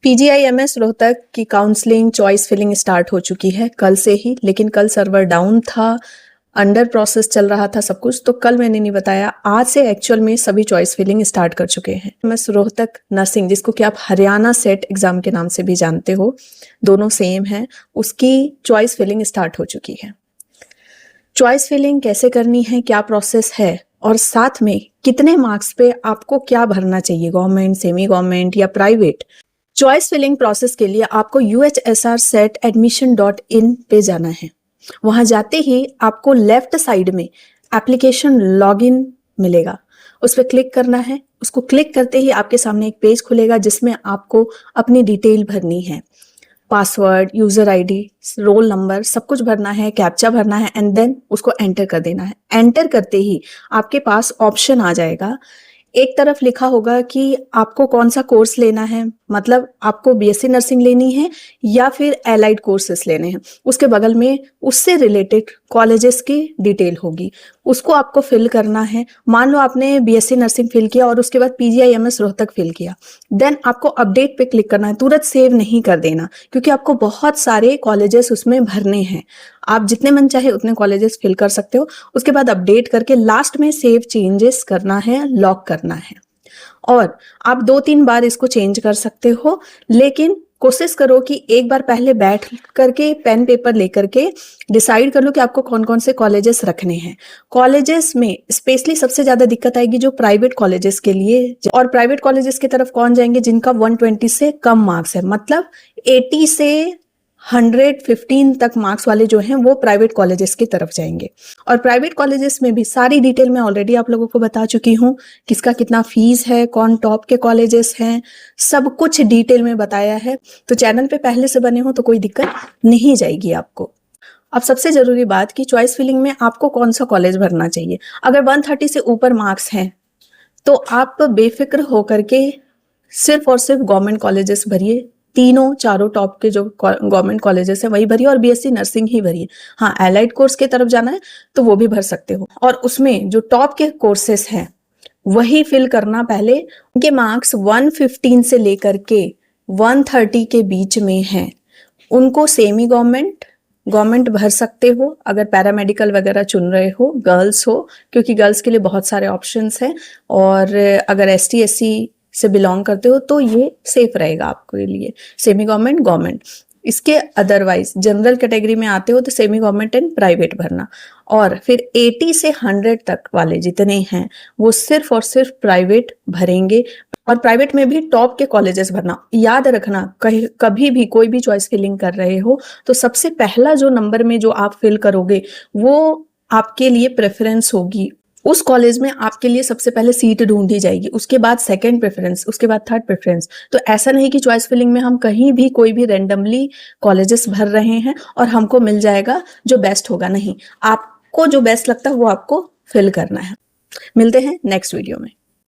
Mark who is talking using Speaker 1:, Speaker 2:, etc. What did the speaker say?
Speaker 1: PGIMS Rohtak की counselling choice filling start हो चुकी है कल से ही, लेकिन कल सर्वर डाउन था, अंडर प्रोसेस चल रहा था सब कुछ, तो कल मैंने नहीं बताया। आज से एक्चुअल में सभी चॉइस फिलिंग स्टार्ट कर चुके हैं। एमएस रोहतक नर्सिंग, जिसको कि आप हरियाणा सेट एग्जाम के नाम से भी जानते हो, दोनों सेम है, उसकी चॉइस फिलिंग स्टार्ट हो चुकी है। चॉइस फिलिंग कैसे करनी है, क्या प्रोसेस है, और साथ में कितने मार्क्स पे आपको क्या भरना चाहिए, गवर्नमेंट, सेमी गवर्नमेंट या प्राइवेट। चॉइस फिलिंग प्रोसेस के लिए आपको UHSR-SET-admission.in पे जाना है। वहां जाते ही आपको लेफ्ट साइड में एप्लीकेशन लॉगिन मिलेगा, उस पर क्लिक करना है। उसको क्लिक करते ही आपके सामने एक पेज खुलेगा जिसमें आपको अपनी डिटेल भरनी है, password, user ID, roll number, सब कुछ भरना है, कैप्चा भरना है एंड देन उसको एंटर कर देना है। एंटर करते ही आपके पास ऑप्शन आ जाएगा। एक तरफ लिखा होगा कि आपको कौन सा कोर्स लेना है, मतलब आपको बीएससी नर्सिंग लेनी है या फिर एलाइड कोर्सेस लेने हैं। उसके बगल में उससे रिलेटेड कॉलेजेस की डिटेल होगी, उसको आपको फिल करना है। मान लो आपने बीएससी नर्सिंग फिल किया और उसके बाद पीजीआईएमएस रोहतक फिल किया, देन आपको अपडेट पे क्लिक करना है। तुरंत सेव नहीं कर देना, क्योंकि आपको बहुत सारे कॉलेजेस उसमें भरने हैं। आप जितने मन चाहे उतने कॉलेजेस फिल कर सकते हो। उसके बाद अपडेट करके लास्ट में सेव चेंजेस करना है, लॉक करना है। और आप 2-3 बार इसको चेंज कर सकते हो, लेकिन कोशिश करो कि एक बार पहले बैठ करके पेन पेपर लेकर के डिसाइड कर लो कि आपको कौन कौन से कॉलेजेस रखने हैं। कॉलेजेस में स्पेशली सबसे ज्यादा दिक्कत आएगी जो प्राइवेट कॉलेजेस के लिए, और प्राइवेट कॉलेजेस की तरफ कौन जाएंगे, जिनका 120 से कम मार्क्स है, मतलब 80 से 115 तक मार्क्स वाले जो हैं वो प्राइवेट कॉलेजेस की तरफ जाएंगे। और प्राइवेट कॉलेजेस में भी सारी डिटेल मैं ऑलरेडी आप लोगों को बता चुकी हूँ, किसका कितना फीस है, कौन टॉप के कॉलेजेस हैं, सब कुछ डिटेल में बताया है। तो चैनल पे पहले से बने हो तो कोई दिक्कत नहीं जाएगी आपको। अब सबसे जरूरी बात कि चॉइस फिलिंग में आपको कौन सा कॉलेज भरना चाहिए। अगर 130 से ऊपर मार्क्स हैं तो आप बेफिक्र होकर के सिर्फ और सिर्फ गवर्नमेंट कॉलेजेस भरिए। तीनों चारों टॉप के जो गवर्नमेंट कॉलेजेस है वही भरिए, और बीएससी नर्सिंग ही भरिए। हाँ, एलाइड कोर्स की तरफ जाना है तो वो भी भर सकते हो, और उसमें जो टॉप के कोर्सेस हैं वही फिल करना पहले। उनके मार्क्स 115 से लेकर के 130 के बीच में हैं, उनको सेमी गवर्नमेंट भर सकते हो। अगर पैरामेडिकल वगैरह चुन रहे हो, गर्ल्स हो, क्योंकि गर्ल्स के लिए बहुत सारे ऑप्शंस हैं, और अगर ST SC से बिलोंग करते हो तो ये सेफ रहेगा आपके लिए, सेमी गवर्नमेंट। इसके अदरवाइज जनरल कैटेगरी में आते हो तो सेमी गवर्नमेंट एंड प्राइवेट भरना। और फिर 80 से 100 तक वाले जितने हैं वो सिर्फ और सिर्फ प्राइवेट भरेंगे, और प्राइवेट में भी टॉप के कॉलेजेस भरना। याद रखना, कभी भी कोई भी चॉइस फिलिंग कर रहे हो तो सबसे पहला जो नंबर में जो आप फिल करोगे वो आपके लिए प्रेफरेंस होगी। उस कॉलेज में आपके लिए सबसे पहले सीट ढूंढी जाएगी, उसके बाद सेकंड प्रेफरेंस, उसके बाद थर्ड प्रेफरेंस। तो ऐसा नहीं कि चॉइस फिलिंग में हम कहीं भी कोई भी रैंडमली कॉलेजेस भर रहे हैं और हमको मिल जाएगा जो बेस्ट होगा। नहीं, आपको जो बेस्ट लगता है वो आपको फिल करना है। मिलते हैं नेक्स्ट वीडियो में।